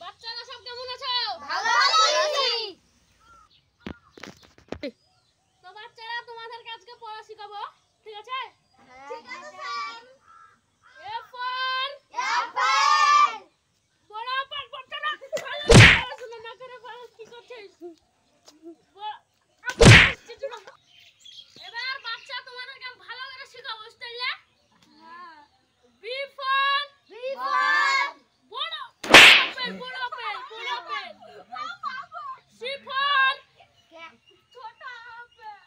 বাচ্চারা সব কেমন আছো? ভালো আছি। তো বাচ্চারা তোমাদেরকে আজকে পড়া শিখাবো, ঠিক আছে? ঠিক আছে স্যার। A for Apple. বড় আপেল বাচ্চারা ভালো পড়াশোনা না করে ভালো কি করছিস? এবার বাচ্চা তোমাদেরকে ভালো করে শিখাবো, বুঝলে? বি ফর বড় আপেল, বড় আপেল, বড় আপেল। সি ফর ছোট আপেল।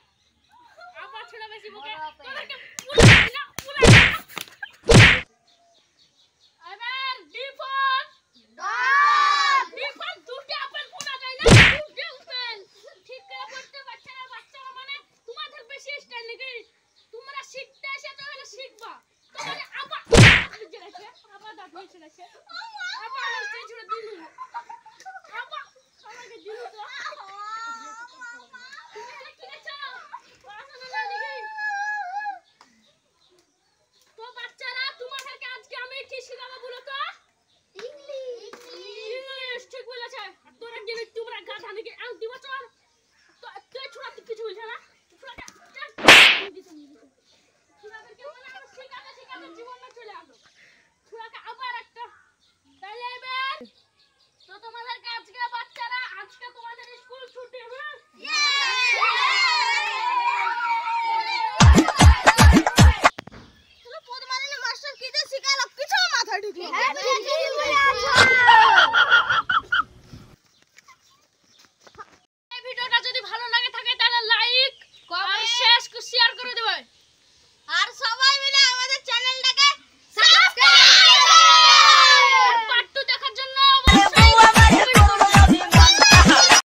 আবার ছোট বেশি বকে তোদেরকে পুরা এবার D for dog. D for দুটো আপেল পোড়া যায় না, দুটো আপেল। ঠিক করে পড়তে পারছে না বাচ্চারা, মানে তোমাদের বেশি স্টাইল নাকি? তোমরা শিখতে এসে তাহলে শিখবা, তোমাদের আবার দাঁত নিচে আছে।